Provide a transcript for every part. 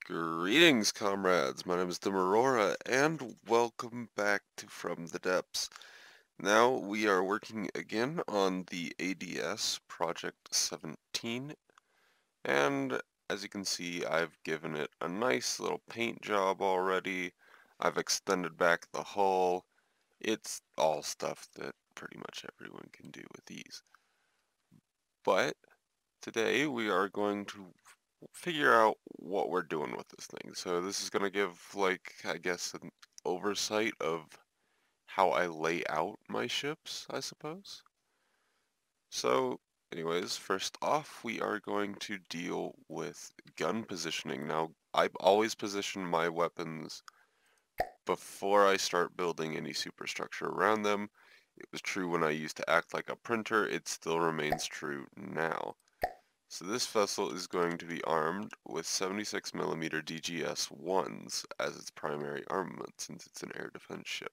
Greetings, comrades. My name is DimAurora, and welcome back to From the Depths. Now we are working again on the ADS Project 17, and as you can see, I've given it a nice little paint job already. I've extended back the hull. It's all stuff that pretty much everyone can do with these. But today we are going to figure out what we're doing with this thing. So this is going to give, like, I guess, an oversight of how I lay out my ships, I suppose. So, anyways, first off, we are going to deal with gun positioning. Now, I always position my weapons before I start building any superstructure around them. It was true when I used to act like a printer. It still remains true now. So this vessel is going to be armed with 76mm DGS-1s as its primary armament since it's an air defense ship.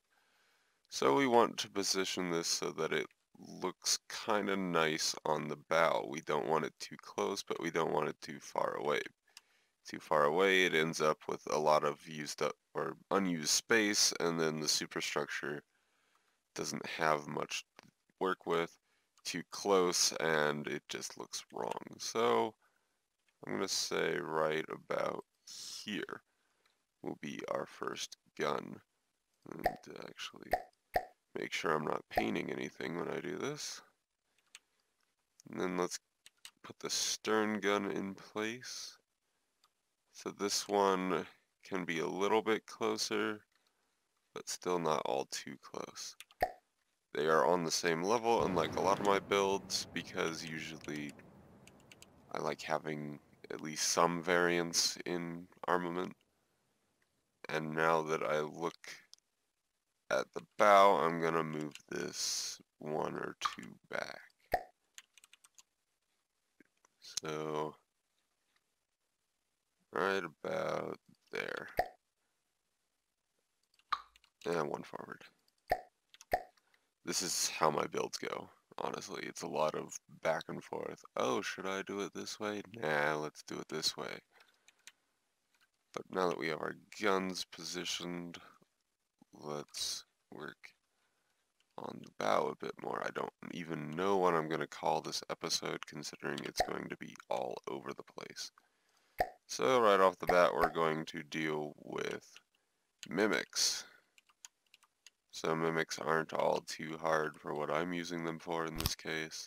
So we want to position this so that it looks kind of nice on the bow. We don't want it too close, but we don't want it too far away. Too far away, it ends up with a lot of used up or unused space, and then the superstructure doesn't have much to work with. Too close and it just looks wrong. So I'm going to say right about here will be our first gun. And actually make sure I'm not painting anything when I do this. And then let's put the stern gun in place. So this one can be a little bit closer, but still not all too close. They are on the same level, unlike a lot of my builds, because usually I like having at least some variance in armament. And now that I look at the bow, I'm gonna move this one or two back. So, right about there. And one forward. This is how my builds go. Honestly, it's a lot of back and forth. Oh, should I do it this way? Nah, let's do it this way. But now that we have our guns positioned, let's work on the bow a bit more. I don't even know what I'm going to call this episode, considering it's going to be all over the place. So right off the bat, we're going to deal with mimics. So mimics aren't all too hard for what I'm using them for in this case.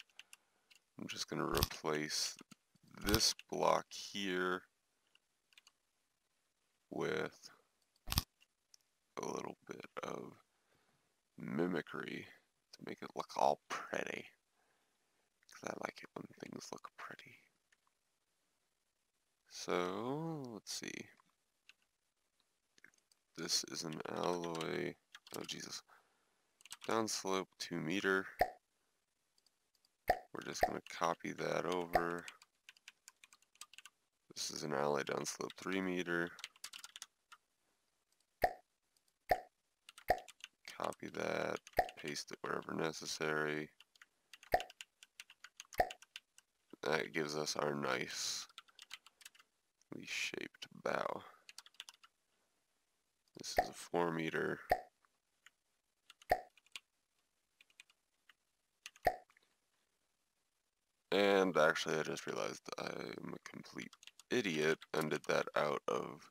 I'm just going to replace this block here with a little bit of mimicry to make it look all pretty. Because I like it when things look pretty. So, let's see. This is an alloy. Oh, Jesus. Downslope 2 meter. We're just going to copy that over. This is an alloy downslope 3 meter. Copy that. Paste it wherever necessary. That gives us our nicely shaped bow. This is a 4 meter. And actually, I just realized I'm a complete idiot and did that out of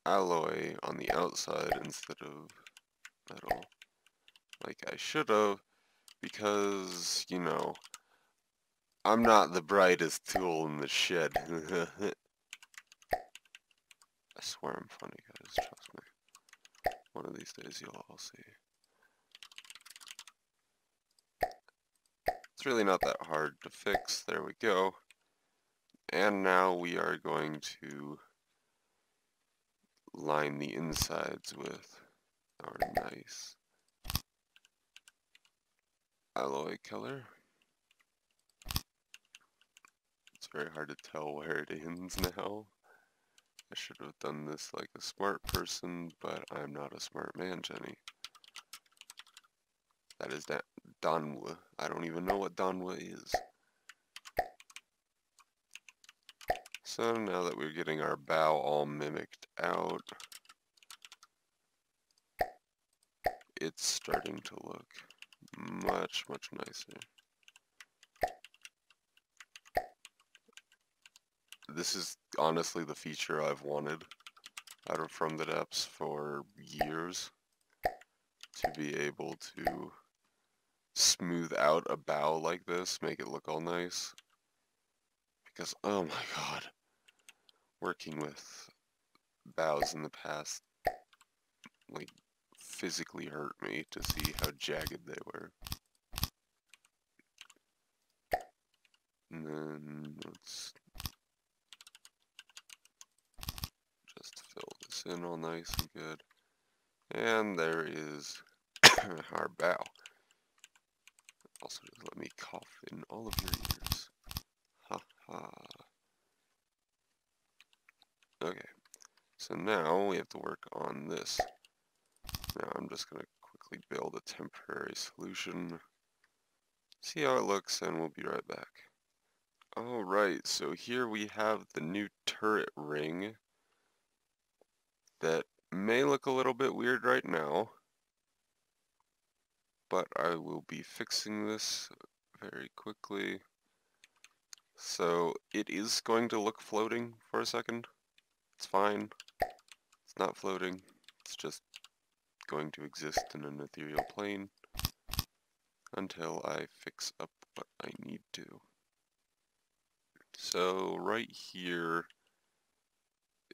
alloy on the outside instead of metal, like I should have, because, you know, I'm not the brightest tool in the shed. I swear I'm funny, guys, trust me. One of these days you'll all see. It's really not that hard to fix. There we go. And now we are going to line the insides with our nice alloy color. It's very hard to tell where it ends now. I should have done this like a smart person, but I'm not a smart man, Jenny. That is that Danwa. I don't even know what Danwa is. So now that we're getting our bow all mimicked out, it's starting to look much, much nicer. This is honestly the feature I've wanted out of From the Depths for years, to be able to smooth out a bow like this, make it look all nice. Because, oh my god, working with bows in the past, like, physically hurt me to see how jagged they were. And then let's just fill this in all nice and good. And there is our bow. Also, just let me cough in all of your ears. Ha ha. Okay, so now we have to work on this. Now I'm just going to quickly build a temporary solution, see how it looks, and we'll be right back. Alright, so here we have the new turret ring that may look a little bit weird right now, but I will be fixing this very quickly. So it is going to look floating for a second. It's fine. It's not floating. It's just going to exist in an ethereal plane until I fix up what I need to. So right here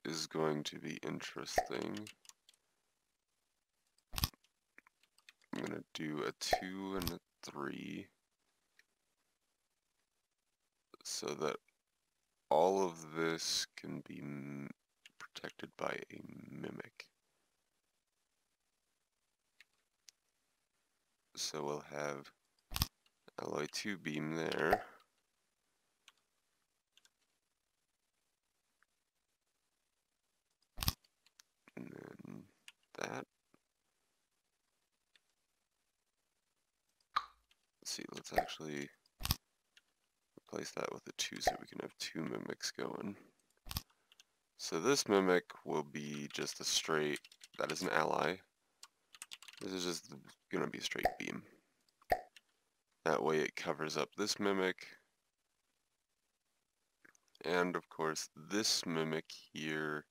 is going to be interesting. I'm going to do a 2 and a 3 so that all of this can be protected by a mimic. So we'll have alloy 2 beam there. And then that. Let's see, let's actually replace that with a 2 so we can have 2 mimics going. So this mimic will be just a straight, that is an ally. This is just going to be a straight beam. That way it covers up this mimic. And of course this mimic here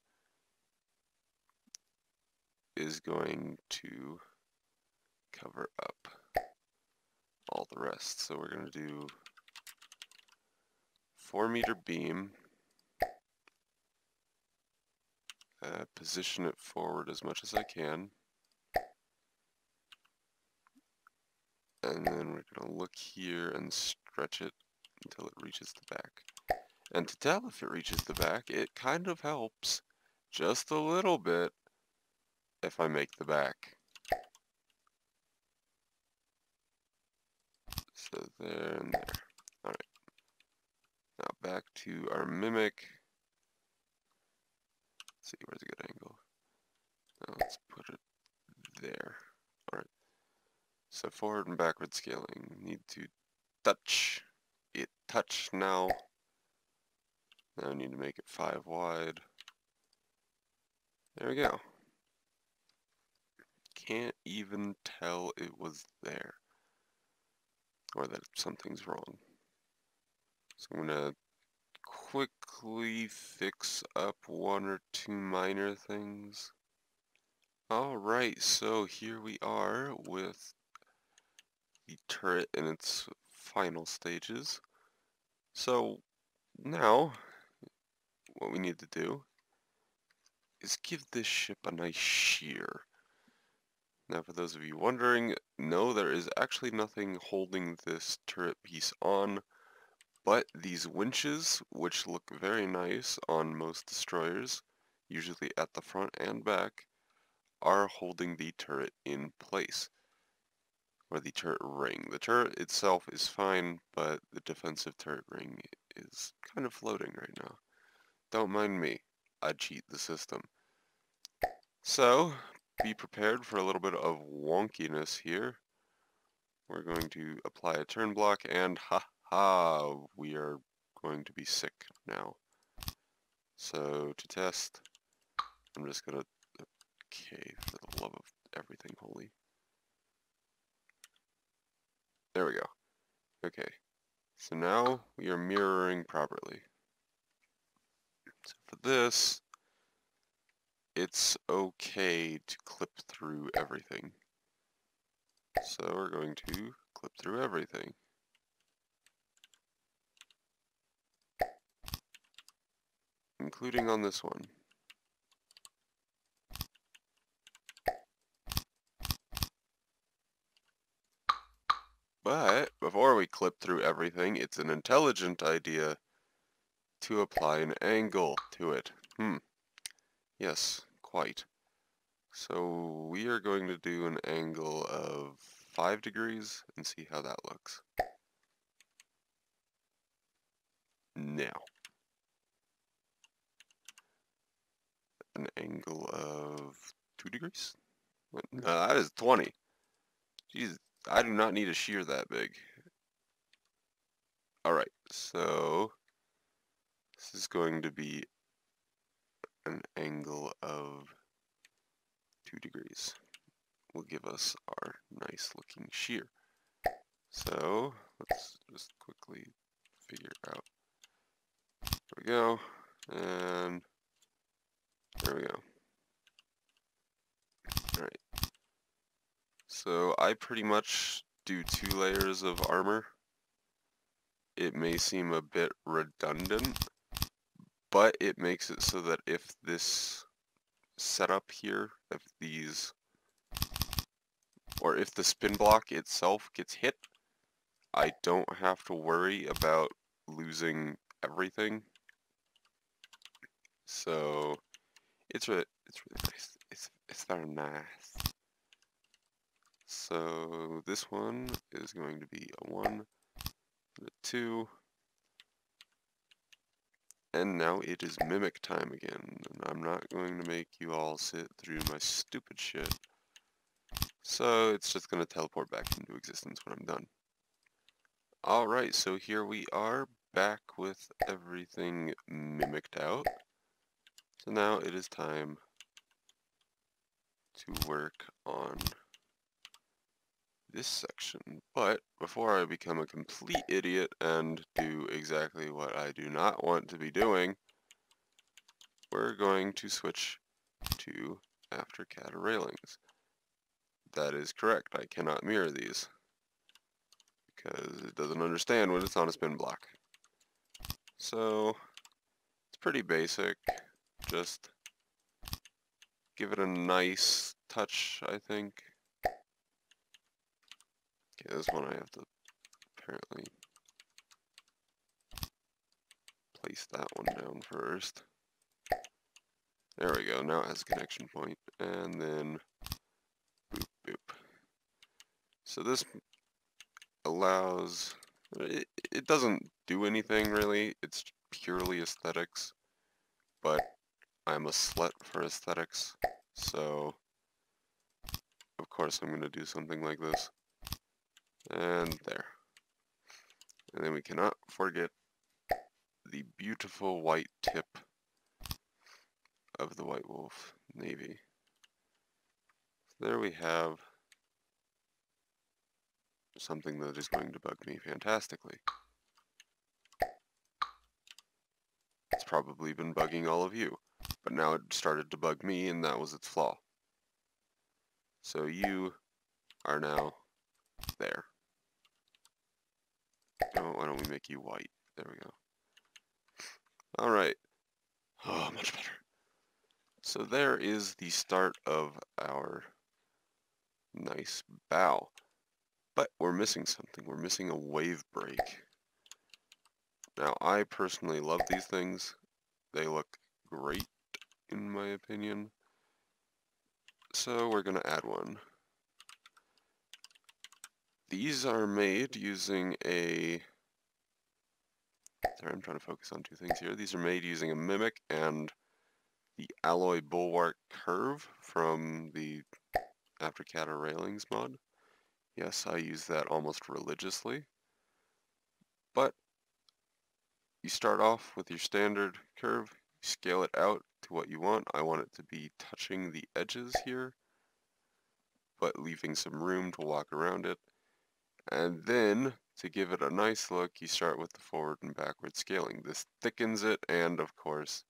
is going to cover up all the rest. So we're going to do 4-meter beam, position it forward as much as I can, and then we're going to look here and stretch it until it reaches the back. And to tell if it reaches the back, it kind of helps just a little bit if I make the back. So there and there. Alright. Now back to our mimic. Let's see, where's a good angle? Now let's put it there. Alright. So forward and backward scaling. Need to touch it. Touch now. Now I need to make it 5 wide. There we go. Can't even tell it was there. Or that something's wrong. So I'm going to quickly fix up 1 or 2 minor things. Alright, so here we are with the turret in its final stages. So now, what we need to do is give this ship a nice shear. Now for those of you wondering, no, there is actually nothing holding this turret piece on, but these winches, which look very nice on most destroyers, usually at the front and back, are holding the turret in place, or the turret ring. The turret itself is fine, but the defensive turret ring is kind of floating right now. Don't mind me, I cheat the system. So, be prepared for a little bit of wonkiness here. We're going to apply a turn block, and ha-ha, we are going to be sick now. So to test, I'm just gonna, okay, for the love of everything holy. There we go. Okay, so now we are mirroring properly. So for this, it's okay to clip through everything. So we're going to clip through everything. Including on this one. But before we clip through everything, it's an intelligent idea to apply an angle to it. Yes, quite. So we are going to do an angle of 5 degrees and see how that looks. Now, an angle of 2 degrees? What? No, that is 20. Jeez, I do not need a shear that big. Alright, so this is going to be an angle of 2 degrees. Will give us our nice looking shear. So let's just quickly figure out. There we go, and there we go. Alright, so I pretty much do 2 layers of armor. It may seem a bit redundant, but it makes it so that if this setup here, if these, or if the spin block itself gets hit, I don't have to worry about losing everything. So it's really nice. It's very nice. So this one is going to be a 1, and a 2, and now it is mimic time again. And I'm not going to make you all sit through my stupid shit. So it's just going to teleport back into existence when I'm done. Alright, so here we are back with everything mimicked out. So now it is time to work on this section. But before I become a complete idiot and do exactly what I do not want to be doing, we're going to switch to after cat railings. That is correct, I cannot mirror these because it doesn't understand when it's on a spin block. So it's pretty basic, just give it a nice touch, I think. Okay, this one I have to apparently place that one down first. There we go, now it has a connection point, and then boop, boop. So this allows, it doesn't do anything really, it's purely aesthetics, but I'm a slut for aesthetics, so of course I'm going to do something like this. And there. And then we cannot forget the beautiful white tip of the White Wolf Navy. So there we have something that is going to bug me fantastically. It's probably been bugging all of you, but now it started to bug me, and that was its flaw. So you are now there. Oh, why don't we make you white? There we go. Alright. Oh, much better. So there is the start of our nice bow. But we're missing something. We're missing a wave break. Now, I personally love these things. They look great, in my opinion. So we're going to add one. These are made using a... Sorry, I'm trying to focus on 2 things here. These are made using a Mimic and the Alloy Bulwark Curve from the After Cat Railings mod. Yes, I use that almost religiously. But you start off with your standard curve, scale it out to what you want. I want it to be touching the edges here, but leaving some room to walk around it. And then, to give it a nice look, you start with the forward and backward scaling. This thickens it and, of course,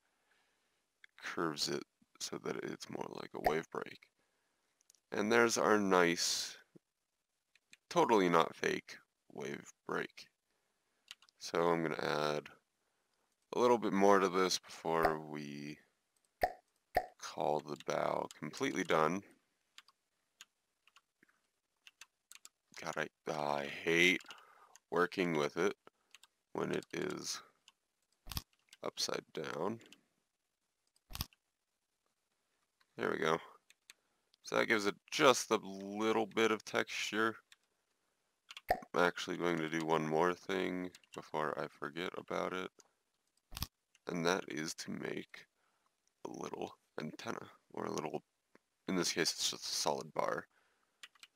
curves it so that it's more like a wave break. And there's our nice, totally not fake, wave break. So I'm going to add a little bit more to this before we call the bow completely done. God, I hate working with it when it is upside down. There we go. So that gives it just a little bit of texture. I'm actually going to do one more thing before I forget about it, and that is to make a little antenna, or a little, in this case it's just a solid bar,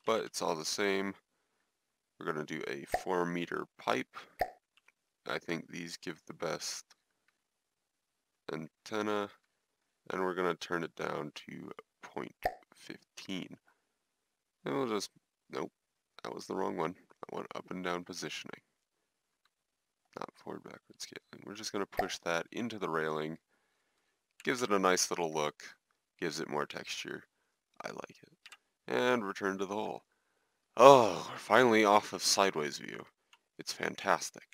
but it's all the same. We're going to do a 4-meter pipe. I think these give the best antenna, and we're going to turn it down to 0.15. And we'll just, nope, that was the wrong one. I want up and down positioning, not forward backward scaling. We're just going to push that into the railing. Gives it a nice little look, gives it more texture. I like it. And return to the hole. Oh, we're finally off of sideways view. It's fantastic.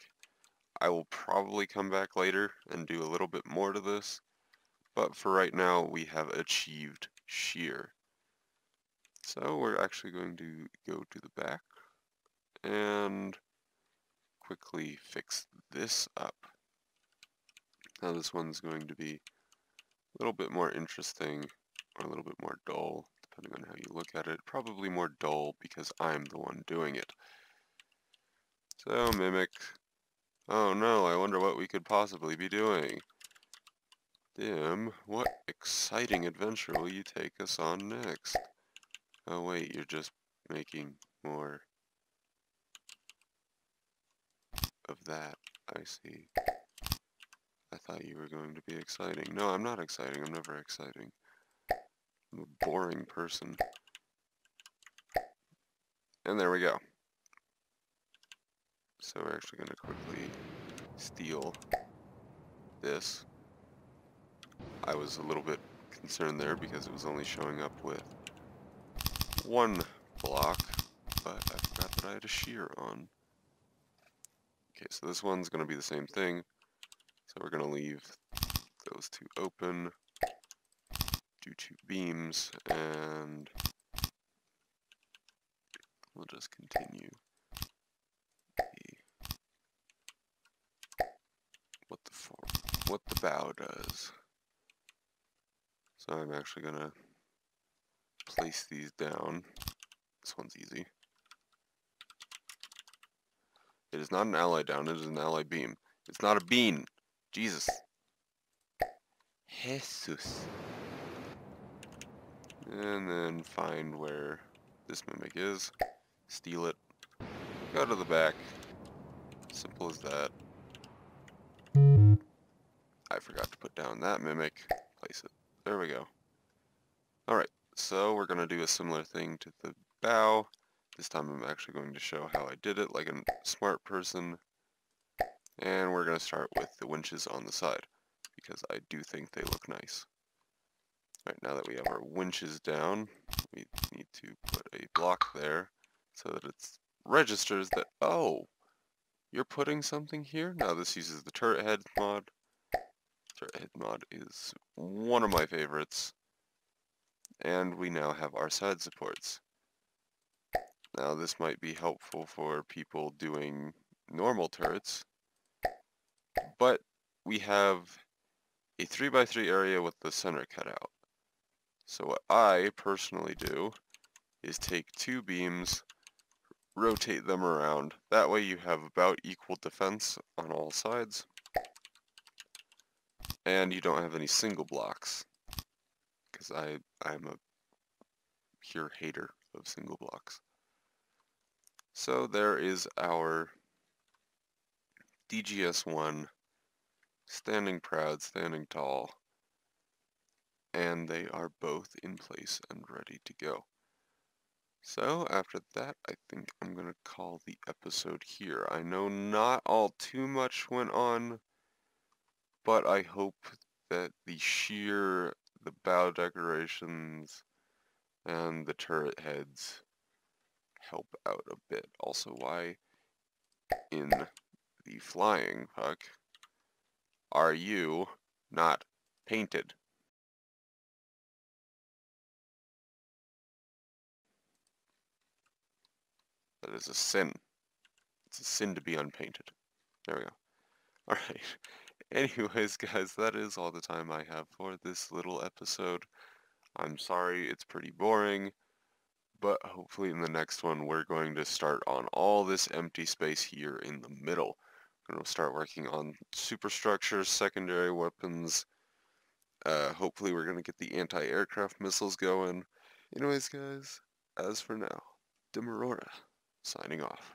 I will probably come back later and do a little bit more to this, but for right now we have achieved shear. So we're actually going to go to the back and quickly fix this up. Now this one's going to be a little bit more interesting, or a little bit more dull, depending on how you look at it. Probably more dull because I'm the one doing it. So mimic. Oh no, I wonder what we could possibly be doing. Dim, what exciting adventure will you take us on next? Oh wait, you're just making more of that. I see. I thought you were going to be exciting. No, I'm not exciting. I'm never exciting. I'm a boring person. And there we go. So we're actually going to quickly steal this. I was a little bit concerned there because it was only showing up with one block, but I forgot that I had a shear on. Okay, so this one's going to be the same thing. So we're going to leave those two open, do 2 beams, and we'll just continue what the bow does. So I'm actually going to place these down. This one's easy. It is not an ally down, it is an ally beam. It's not a bean. Jesus. Jesus. And then find where this mimic is, steal it, go to the back. Simple as that. I forgot to put down that mimic. Place it. There we go. Alright, so we're going to do a similar thing to the bow. This time I'm actually going to show how I did it like a smart person. And we're going to start with the winches on the side, because I do think they look nice. Alright, now that we have our winches down, we need to put a block there so that it registers that, oh, you're putting something here? Now this uses the turret head mod. Turret head mod is one of my favorites. And we now have our side supports. Now this might be helpful for people doing normal turrets, but we have a 3x3 area with the center cut out. So what I personally do is take 2 beams, rotate them around. That way you have about equal defense on all sides, and you don't have any single blocks, because I'm a pure hater of single blocks. So there is our DGS1 standing proud, standing tall, and they are both in place and ready to go. So after that, I think I'm going to call the episode here. I know not all too much went on, but I hope that the shear, the bow decorations, and the turret heads help out a bit. Also, why in the flying puck are you not painted? That is a sin. It's a sin to be unpainted. There we go. Alright. Anyways, guys, that is all the time I have for this little episode. I'm sorry it's pretty boring, but hopefully in the next one we're going to start on all this empty space here in the middle. We're going to start working on superstructures, secondary weapons. Hopefully we're going to get the anti-aircraft missiles going. Anyways, guys, as for now, DimAurora, signing off.